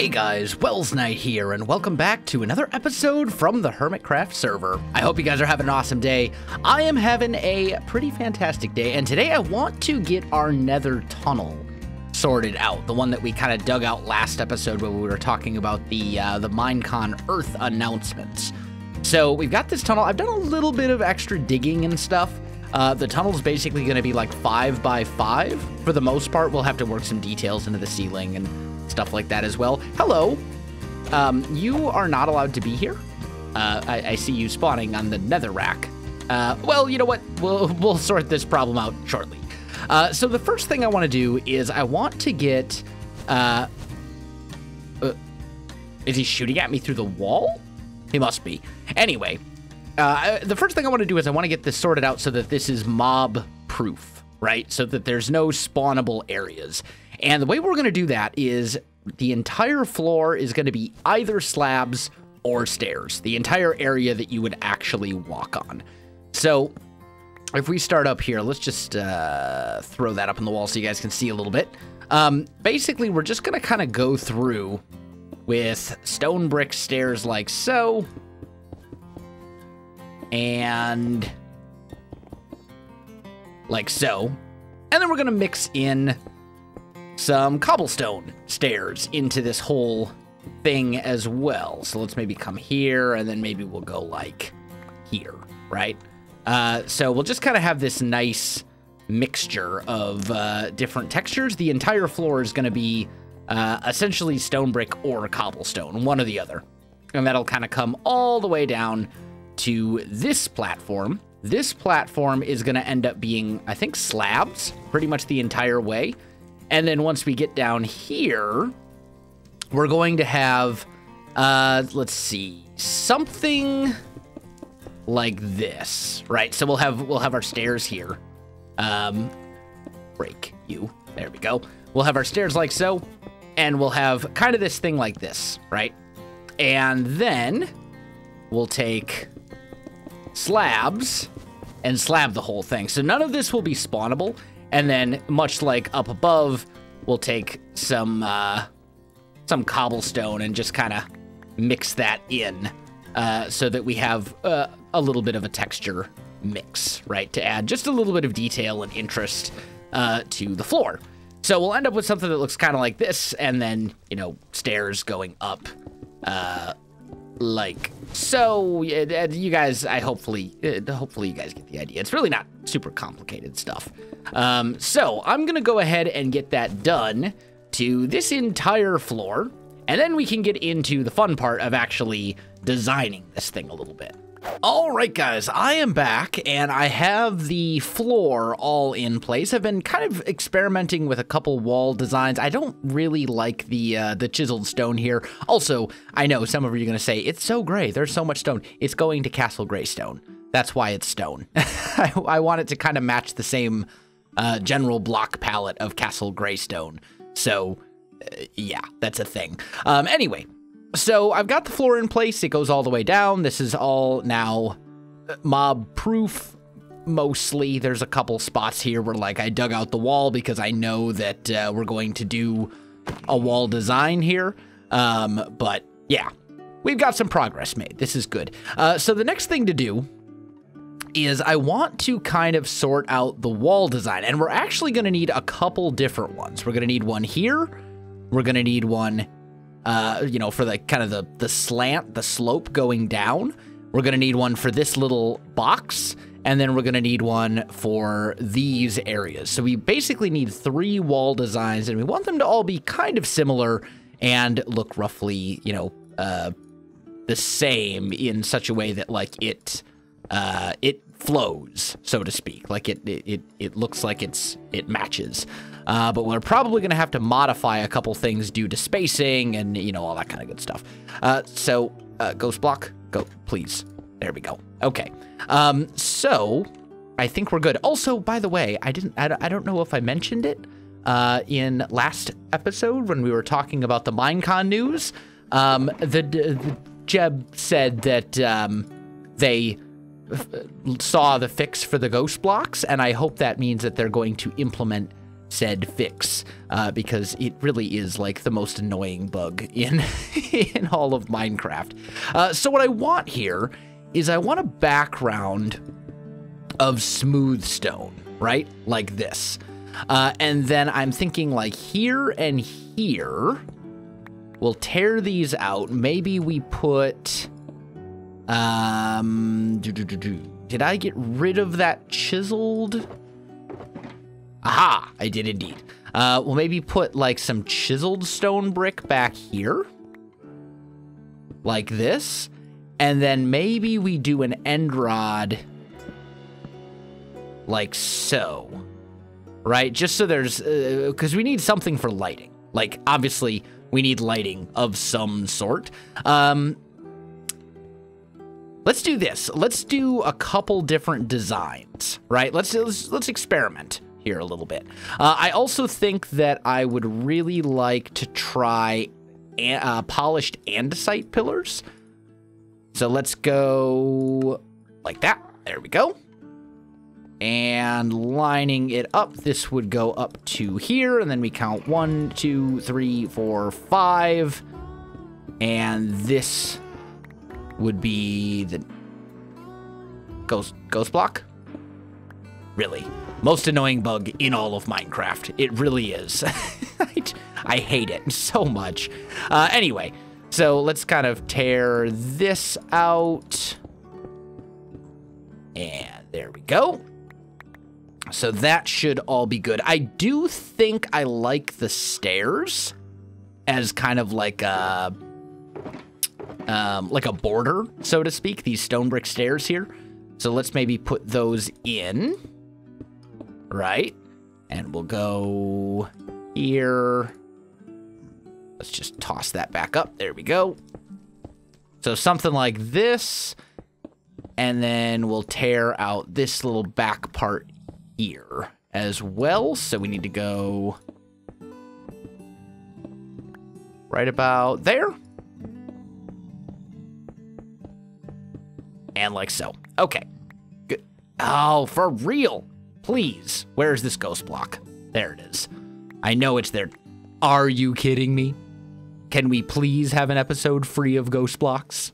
Hey guys, Welsknight here, and welcome back to another episode from the Hermitcraft server. I hope you guys are having an awesome day. I am having a pretty fantastic day, and today I want to get our Nether Tunnel sorted out. The one that we kind of dug out last episode when we were talking about the Minecon Earth announcements. So we've got this tunnel. I've done a little bit of extra digging and stuff. The tunnel's basically going to be like 5 by 5. For the most part, we'll have to work some details into the ceiling and stuff like that as well. Hello. You are not allowed to be here. I see you spawning on the nether rack. Well, you know what? We'll sort this problem out shortly. So the first thing I want to do is I want to get... is he shooting at me through the wall? He must be. Anyway, the first thing I want to do is I want to get this sorted out so that this is mob-proof, right? So that there's no spawnable areas. And the way we're going to do that is the entire floor is going to be either slabs or stairs. The entire area that you would actually walk on. So if we start up here, let's just throw that up on the wall so you guys can see a little bit. Basically, we're just going to kind of go through with stone brick stairs like so. And like so. And then we're going to mix in some cobblestone stairs into this whole thing as well. So let's maybe come here, and then maybe we'll go like here, right? So we'll just kind of have this nice mixture of different textures. The entire floor is going to be essentially stone brick or cobblestone, one or the other. And that'll kind of come all the way down to this platform. This platform is going to end up being, I think, slabs pretty much the entire way. And then once we get down here, we're going to have, let's see, something like this, right? So we'll have our stairs here. Break you. There we go. We'll have our stairs like so, and we'll have kind of this thing like this, right? And then we'll take slabs and slab the whole thing. So none of this will be spawnable. And then, much like up above, we'll take some cobblestone and just kind of mix that in so that we have a little bit of a texture mix, right? To add just a little bit of detail and interest to the floor. So we'll end up with something that looks kind of like this, and then, you know, stairs going up like so. You guys, hopefully you guys get the idea. It's really not super complicated stuff. So I'm gonna go ahead and get that done to this entire floor, and then we can get into the fun part of actually designing this thing a little bit. All right, guys, I am back, and I have the floor all in place. I've been kind of experimenting with a couple wall designs. I don't really like the chiseled stone here. Also, I know some of you are going to say, it's so gray, there's so much stone. It's going to Castle Greystone. That's why it's stone. I want it to kind of match the same general block palette of Castle Greystone. So, yeah, that's a thing. Anyway. So I've got the floor in place. It goes all the way down. This is all now mob-proof, mostly. There's a couple spots here where, like, I dug out the wall because I know that we're going to do a wall design here. But, yeah, we've got some progress made. This is good. So the next thing to do is I want to kind of sort out the wall design. And we're actually going to need a couple different ones. We're going to need one here. We're going to need one... you know, for the kind of the slant, the slope going down. We're going to need one for this little box, and then we're going to need one for these areas. So we basically need 3 wall designs, and we want them to all be kind of similar and look roughly, you know, the same in such a way that, like, it flows, so to speak. Like, it looks like it matches. But we're probably going to have to modify a couple things due to spacing and, you know, all that kind of good stuff. So, ghost block, go, please. There we go. Okay. So, I think we're good. Also, by the way, I don't know if I mentioned it in last episode when we were talking about the Minecon news. The Jeb said that they saw the fix for the ghost blocks, and I hope that means that they're going to implement said fix, because it really is like the most annoying bug in in all of Minecraft. So what I want here is I want a background of smooth stone, right? Like this. And then I'm thinking like here and here, we'll tear these out. Maybe we put, did I get rid of that chiseled? Aha, I did indeed. We'll maybe put like some chiseled stone brick back here. Like this. And then maybe we do an end rod like so. Right? Just so there's, because we need something for lighting. Like, obviously, we need lighting of some sort. Let's do this. Let's do a couple different designs, right? Let's experiment here a little bit. I also think that I would really like to try polished andesite pillars. So let's go like that. There we go. And lining it up, this would go up to here, and then we count 1, 2, 3, 4, 5. And this would be the ghost block? Really? Most annoying bug in all of Minecraft. It really is. I hate it so much. Anyway, so let's kind of tear this out. And there we go. So that should all be good. I do think I like the stairs as kind of like a border, so to speak, these stone brick stairs here. So let's maybe put those in, right? And we'll go here. Let's just toss that back up. There we go. So something like this. And then we'll tear out this little back part here as well. So we need to go right about there. And like so. Okay. Good. Oh, for real. Please. Where's this ghost block? There it is. I know it's there. Are you kidding me? Can we please have an episode free of ghost blocks?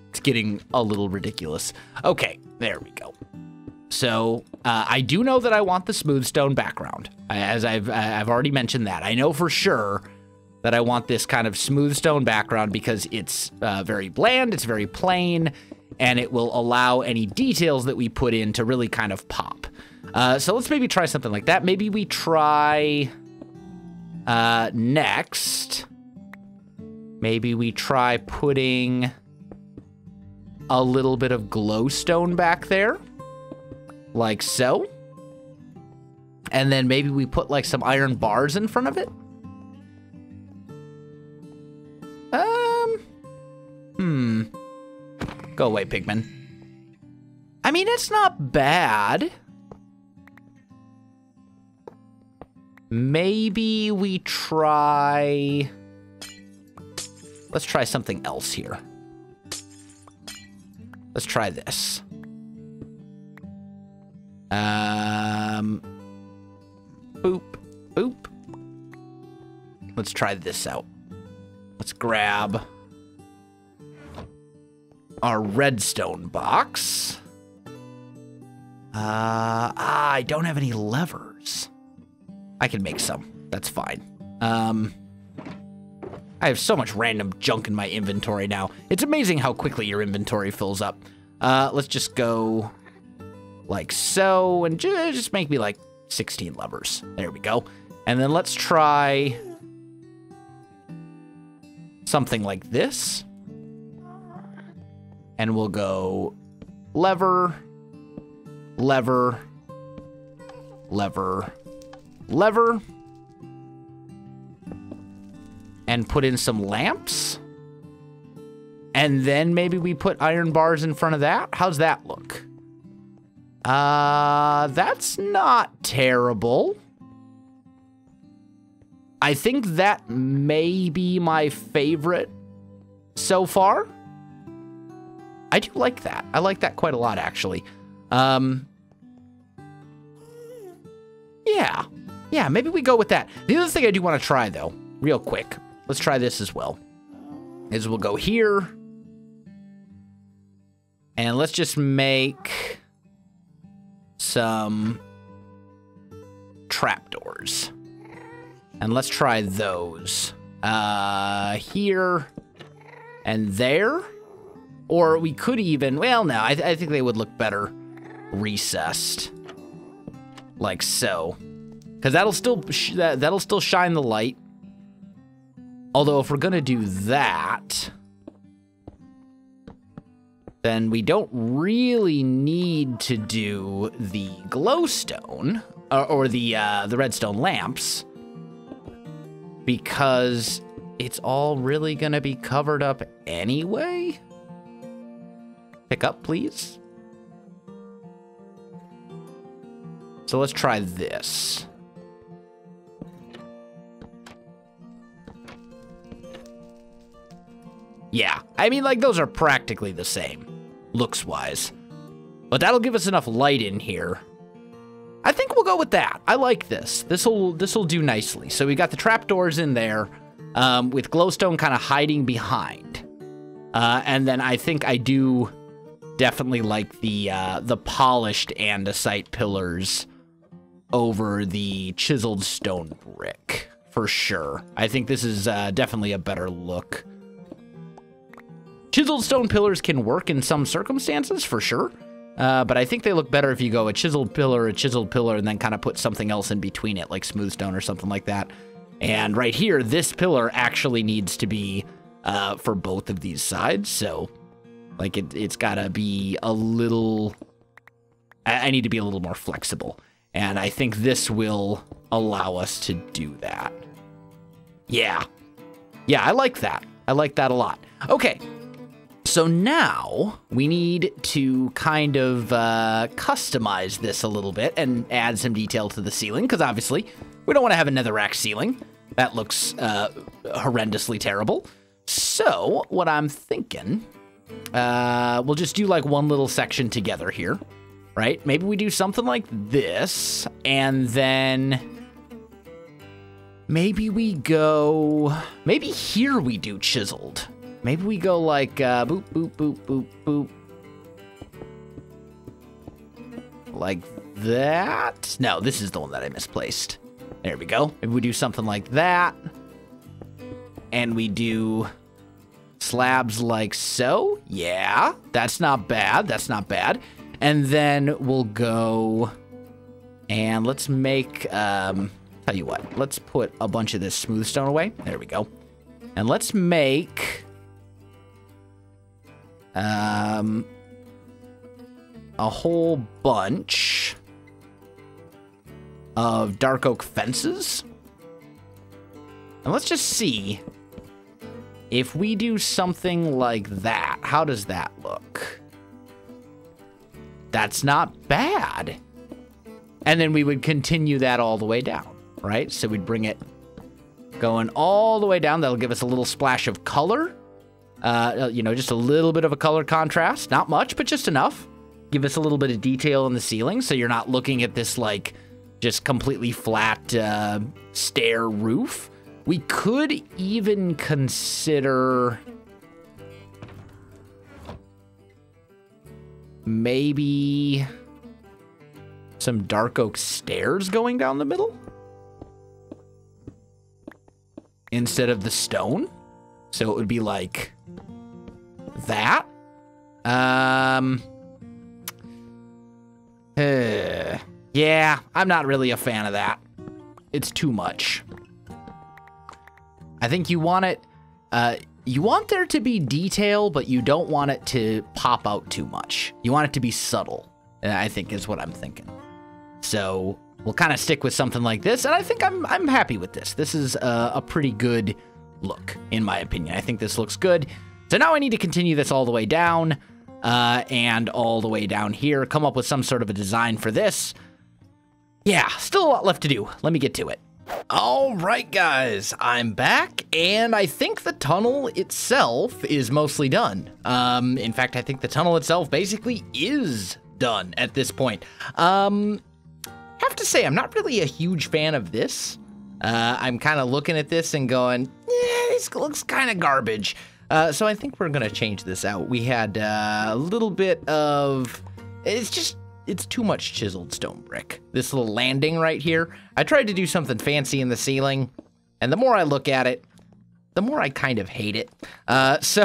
It's getting a little ridiculous. Okay, there we go. So, I do know that I want the smooth stone background. As I've already mentioned that. I know for sure that I want this kind of smooth stone background because it's very bland, it's very plain, and it will allow any details that we put in to really kind of pop. So let's maybe try something like that. Maybe we try next. Maybe we try putting a little bit of glowstone back there. Like so. And then maybe we put like some iron bars in front of it. Go away, pigman. I mean, it's not bad. Maybe we try... Let's try something else here. Let's try this. Boop, boop. Let's try this out. Let's grab our redstone box. I don't have any levers. I can make some. That's fine. I have so much random junk in my inventory now. It's amazing how quickly your inventory fills up. Let's just go like so, and just make me like 16 levers. There we go. And then let's try something like this. And we'll go lever, lever, lever, lever. And put in some lamps. And then maybe we put iron bars in front of that. How's that look? That's not terrible. I think that may be my favorite so far. I do like that. I like that quite a lot, actually. Yeah, maybe we go with that. The other thing I do want to try, though, real quick, let's try this as well, is we'll go here, and let's just make some trapdoors. And let's try those. Here and there. Or we could even, well, no, I think they would look better recessed. Like so. Because that'll still shine the light. Although if we're going to do that, then we don't really need to do the glowstone or the redstone lamps, because it's all really going to be covered up anyway. Pick up, please. So let's try this. Yeah, I mean, like, those are practically the same, looks-wise. But that'll give us enough light in here. I think we'll go with that. I like this. This'll do nicely. So we got the trapdoors in there, with glowstone kind of hiding behind. And then I think I do definitely like the polished andesite pillars over the chiseled stone brick, for sure. I think this is definitely a better look. Chiseled stone pillars can work in some circumstances, for sure. But I think they look better if you go a chiseled pillar, and then kind of put something else in between it, like smooth stone or something like that. And right here, this pillar actually needs to be for both of these sides. So, like, it's got to be a little... I need to be a little more flexible. And I think this will allow us to do that. Yeah. Yeah, I like that. I like that a lot. Okay. So now we need to kind of customize this a little bit and add some detail to the ceiling, because obviously we don't want to have a netherrack ceiling. That looks horrendously terrible. So what I'm thinking, we'll just do like one little section together here, right? Maybe we do something like this, and then maybe we go, maybe here we do chiseled. Maybe we go like, boop, boop, boop, boop, boop. Like that? No, this is the one that I misplaced. There we go. Maybe we do something like that. And we do slabs like so. Yeah, that's not bad. That's not bad. And then we'll go and let's make, tell you what, let's put a bunch of this smooth stone away. There we go. And let's make... a whole bunch of dark oak fences. And let's just see if we do something like that. How does that look? That's not bad. And then we would continue that all the way down, right? So we'd bring it going all the way down. That'll give us a little splash of color. You know, just a little bit of a color contrast. Not much, but just enough. Give us a little bit of detail in the ceiling, so you're not looking at this, like, just completely flat stair roof. We could even consider maybe some dark oak stairs going down the middle instead of the stone. So it would be like that. Yeah, I'm not really a fan of that. It's too much. I think you want it, you want there to be detail, but you don't want it to pop out too much. You want it to be subtle, I think is what I'm thinking. So we'll kind of stick with something like this, and I think I'm happy with this. This is a pretty good look, in my opinion. I think this looks good. So now I need to continue this all the way down, and all the way down here, come up with some sort of a design for this. Yeah, still a lot left to do. Let me get to it. All right, guys, I'm back, and I think the tunnel itself is mostly done. In fact, I think the tunnel itself basically is done at this point. Haven't have to say, I'm not really a huge fan of this. I'm kind of looking at this and going, this looks kind of garbage. So I think we're going to change this out. We had a little bit of, it's too much chiseled stone brick. This little landing right here. I tried to do something fancy in the ceiling, and the more I look at it, the more I kind of hate it. So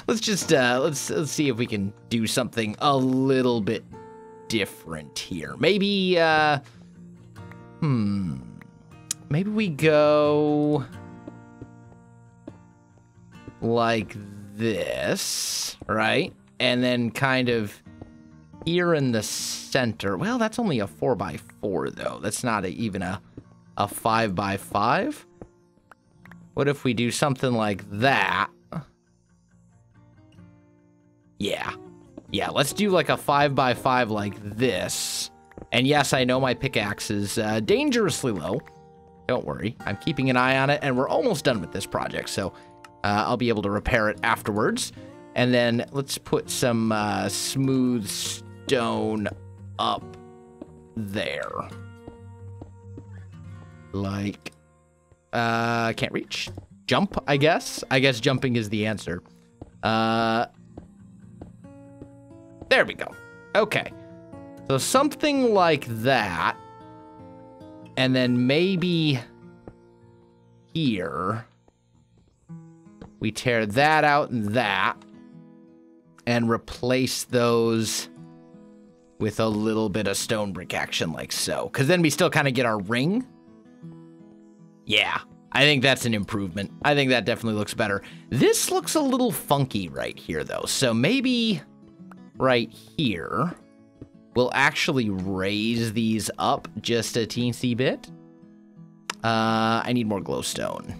let's see if we can do something a little bit different here. Maybe, maybe we go like this, right? And then kind of here in the center. Well, that's only a 4x4 though. That's not even a 5x5. What if we do something like that? Yeah, let's do like a 5x5 like this. And yes, I know my pickaxe is dangerously low. Don't worry, I'm keeping an eye on it, and we're almost done with this project, so I'll be able to repair it afterwards. And then let's put some smooth stone up there. Like, can't reach. Jump, I guess. I guess jumping is the answer. There we go. Okay. So something like that. And then maybe here we tear that out and that and replace those with a little bit of stone brick action like so. Because then we still kind of get our ring. Yeah, I think that's an improvement. I think that definitely looks better. This looks a little funky right here, though. So maybe right here, we'll actually raise these up just a teensy bit. I need more glowstone.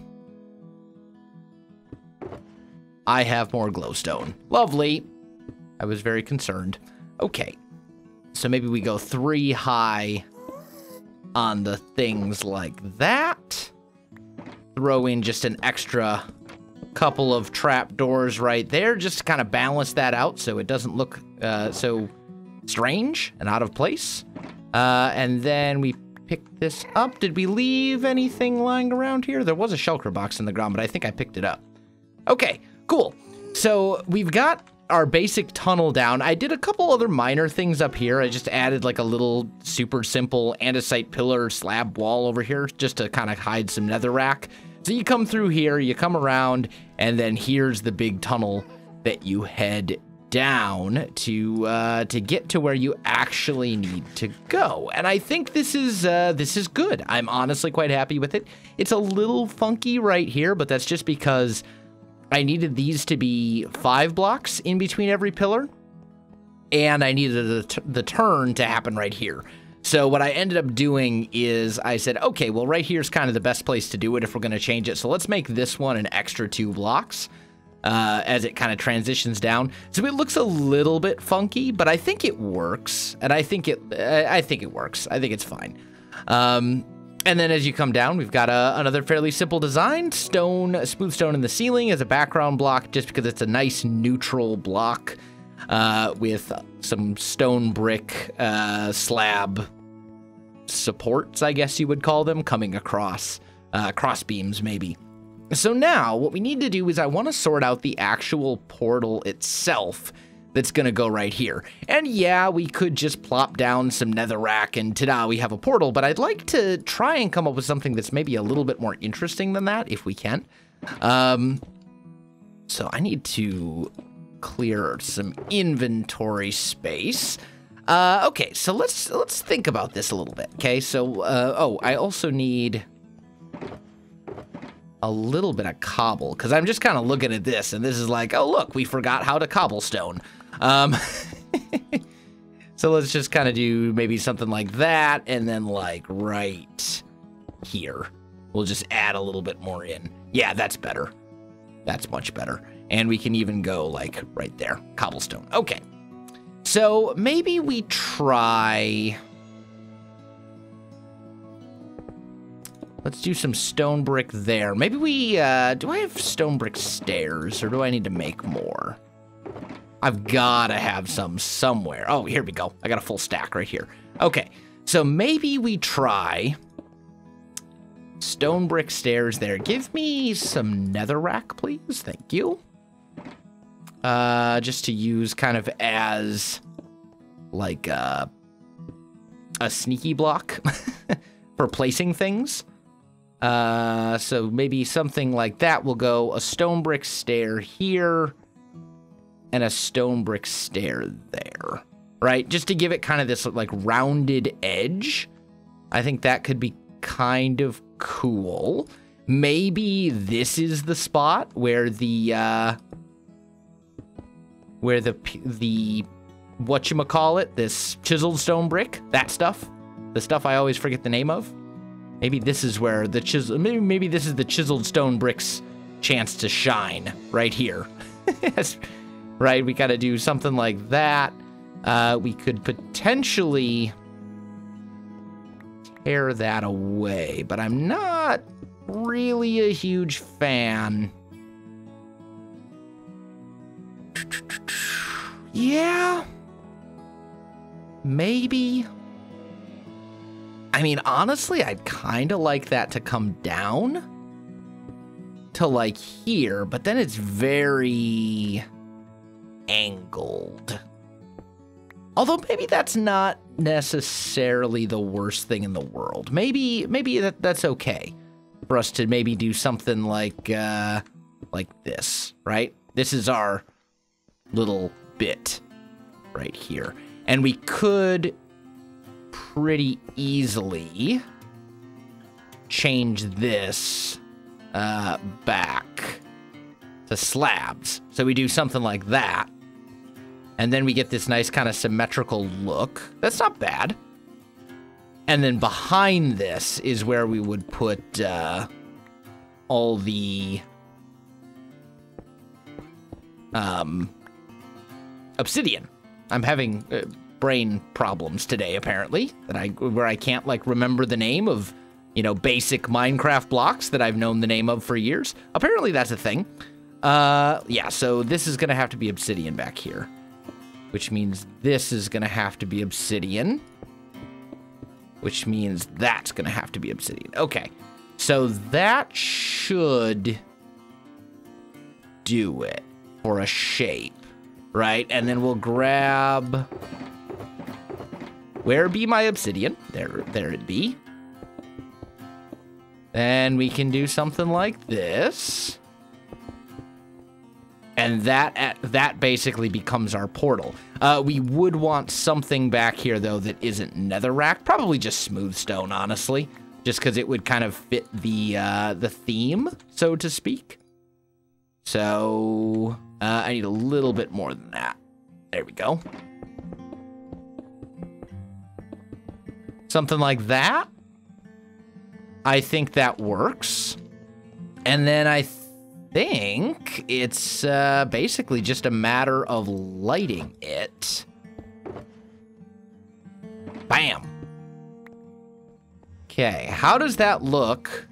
I have more glowstone. Lovely. I was very concerned. Okay. So maybe we go 3 high on the things like that. Throw in just an extra couple of trapdoors right there just to kind of balance that out so it doesn't look so strange and out of place. And then we pick this up. Did we leave anything lying around here? There was a shulker box in the ground, but I think I picked it up. Okay, cool. So we've got our basic tunnel down. I did a couple other minor things up here. I just added like a little super simple andesite pillar slab wall over here just to kind of hide some netherrack. So you come through here, you come around, and then here's the big tunnel that you head down to get to where you actually need to go. And I think this is good. I'm honestly quite happy with it. It's a little funky right here, but that's just because I needed these to be 5 blocks in between every pillar, and I needed the turn to happen right here. So what I ended up doing is I said, okay, well, right here's kind of the best place to do it if we're going to change it. So let's make this one an extra 2 blocks as it kind of transitions down. So it looks a little bit funky, but I think it works, and I think it works. I think it's fine. And then as you come down, we've got another fairly simple design. Smooth stone in the ceiling as a background block, just because it's a nice neutral block with some stone brick slab supports, I guess you would call them, coming across, cross beams maybe. So now what we need to do is I want to sort out the actual portal itself that's going to go right here. And yeah, we could just plop down some netherrack and ta-da, we have a portal, but I'd like to try and come up with something that's maybe a little bit more interesting than that, if we can. So I need to clear some inventory space. Okay, so let's think about this a little bit, okay? So, oh, I also need a little bit of cobble, because I'm just kind of looking at this, and this is like, oh, look, we forgot how to cobblestone. So let's just kind of do maybe something like that, and then like right here, we'll just add a little bit more in. Yeah, that's better. That's much better. And we can even go like right there, cobblestone. Okay, so maybe we try... Let's do some stone brick there. Maybe we, do I have stone brick stairs, or do I need to make more? I've gotta have some somewhere. Oh, here we go. I got a full stack right here. Okay, So maybe we try stone brick stairs there. Give me some netherrack, please. Thank you. Just to use kind of as like a sneaky block for placing things. So maybe something like that will go a stone brick stair here and a stone brick stair there, right? Just to give it kind of this like rounded edge. I think that could be kind of cool. Maybe this is the spot where the whatchamacallit, this chiseled stone brick, that stuff, the stuff I always forget the name of. Maybe this is where the maybe this is the chiseled stone brick's chance to shine right here. Right, we gotta do something like that. We could potentially tear that away, but I'm not really a huge fan. Yeah, maybe. I mean, honestly, I'd kind of like that to come down to like here, but then it's very angled. Although maybe that's not necessarily the worst thing in the world. Maybe that's okay for us to maybe do something like this, right? This is our little bit right here. And we could pretty easily change this back to slabs. So we do something like that. And then we get this nice kind of symmetrical look. That's not bad. And then behind this is where we would put all the obsidian. I'm having brain problems today, apparently, where I can't like remember the name of, you know, basic Minecraft blocks that I've known the name of for years. Apparently that's a thing. Yeah, so this is gonna have to be obsidian back here, which means this is gonna have to be obsidian, which means that's gonna have to be obsidian. Okay, so that should do it for a shape, right? And then we'll grab, where be my obsidian? There it be. Then we can do something like this. And that basically becomes our portal. We would want something back here, though, that isn't netherrack. Probably just smooth stone, honestly. Just because it would kind of fit the theme, so to speak. So, I need a little bit more than that. There we go. Something like that. I think that works. And then I think it's basically just a matter of lighting it. Bam. Okay, how does that look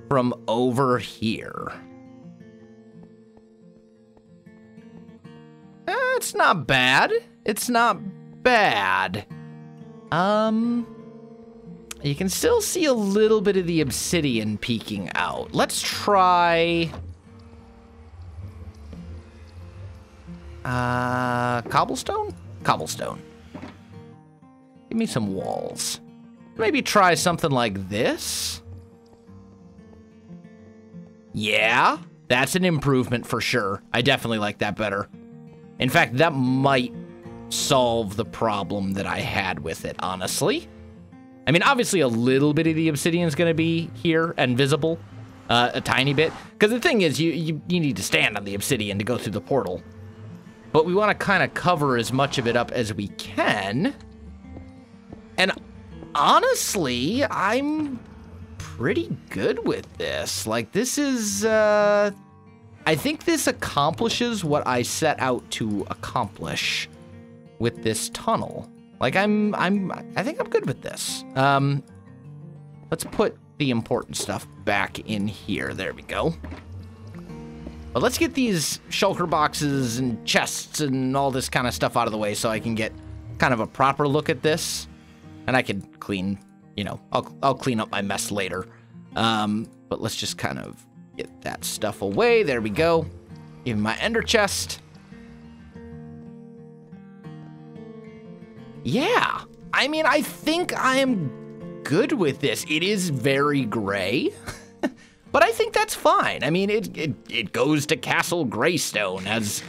from over here? It's not bad. It's not bad. You can still see a little bit of the obsidian peeking out. Let's try cobblestone? Cobblestone. Give me some walls. Maybe try something like this. Yeah, that's an improvement for sure. I definitely like that better. In fact, that might solve the problem that I had with it, honestly. I mean, obviously a little bit of the obsidian is going to be here and visible, a tiny bit. Because the thing is, you need to stand on the obsidian to go through the portal. But we want to kind of cover as much of it up as we can. And honestly, I'm pretty good with this. Like, this is, I think this accomplishes what I set out to accomplish with this tunnel. Like, I think I'm good with this. Let's put the important stuff back in here. There we go. But let's get these shulker boxes and chests and all this kind of stuff out of the way so I can get kind of a proper look at this. And I can clean, you know, I'll clean up my mess later. But let's just kind of get that stuff away. There we go. Even my ender chest. Yeah, I mean, I think I'm good with this. It is very gray, but I think that's fine. I mean, it goes to Castle Greystone, as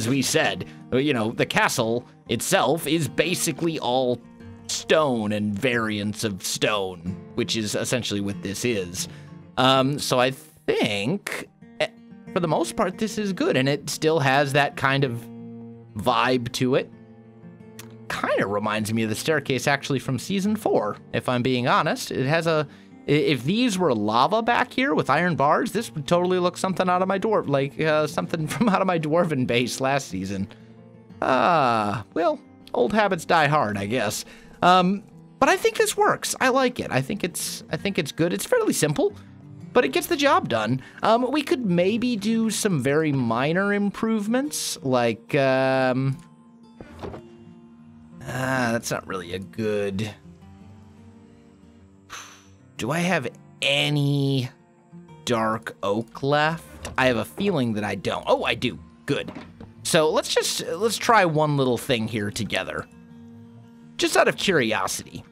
we said. You know, the castle itself is basically all stone and variants of stone, which is essentially what this is. So I think, for the most part, this is good, and it still has that kind of vibe to it. Kind of reminds me of the staircase actually from season 4, if I'm being honest. It has if these were lava back here with iron bars, this would totally look something out of my something from out of my dwarven base last season. Well, old habits die hard, I guess. But I think this works. I like it. I think it's good. It's fairly simple, but it gets the job done. We could maybe do some very minor improvements, like, that's not really a good... Do I have any dark oak left? I have a feeling that I don't. Oh, I do. Good. So let's try one little thing here together. Just out of curiosity.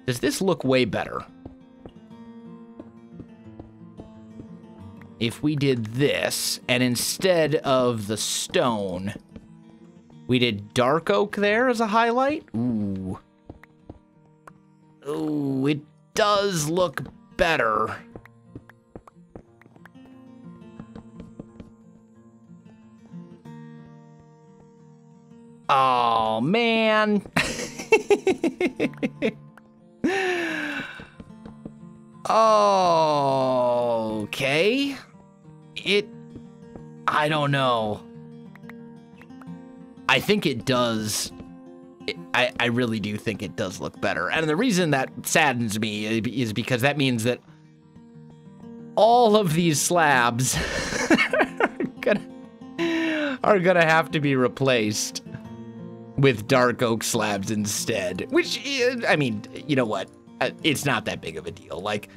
Does this look way better? If we did this, and instead of the stone... we did dark oak there as a highlight. Ooh. Ooh, it does look better. Oh, man. Okay. I don't know. I think it does. I really do think it does look better. And the reason that saddens me is because that means that all of these slabs are gonna have to be replaced with dark oak slabs instead. Which, I mean, you know what? It's not that big of a deal. Like,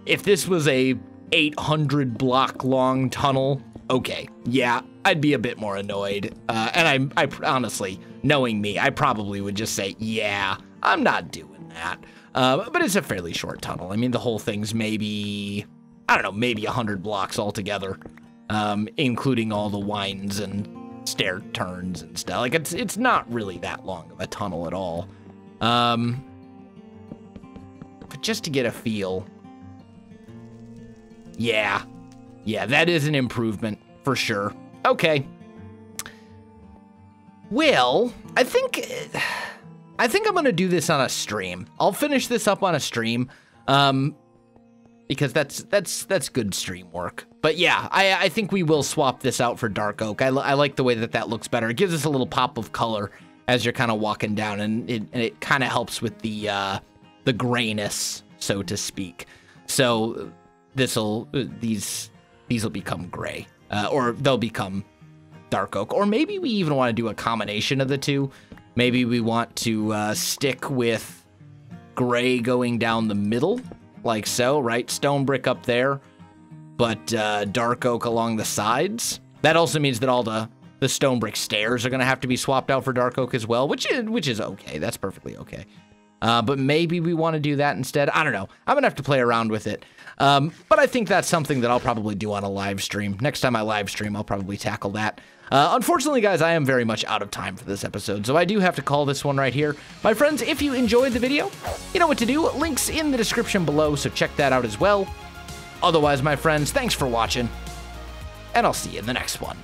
if this was a 800 block long tunnel, okay, yeah, I'd be a bit more annoyed. And I honestly, knowing me, I probably would just say, yeah, I'm not doing that. But it's a fairly short tunnel. I mean, the whole thing's maybe, I don't know, maybe 100 blocks altogether, including all the winds and stair turns and stuff. Like, it's not really that long of a tunnel at all. But just to get a feel, yeah, that is an improvement for sure. Okay. Well, I think I'm gonna do this on a stream. I'll finish this up on a stream, because that's good stream work. But yeah, I think we will swap this out for dark oak. I like the way that looks better. It gives us a little pop of color as you're kind of walking down, and it kind of helps with the grayness, so to speak. So these will become gray, or they'll become dark oak, or maybe we even want to do a combination of the two. Maybe we want to stick with gray going down the middle, like so, right? Stone brick up there, but dark oak along the sides. That also means that all the stone brick stairs are going to have to be swapped out for dark oak as well, which is okay. That's perfectly okay. But maybe we want to do that instead. I don't know. I'm going to have to play around with it. But I think that's something that I'll probably do on a live stream. Next time I live stream, I'll probably tackle that. Unfortunately, guys, I am very much out of time for this episode, so I do have to call this one right here. My friends, if you enjoyed the video, you know what to do. Links in the description below, so check that out as well. Otherwise, my friends, thanks for watching, and I'll see you in the next one.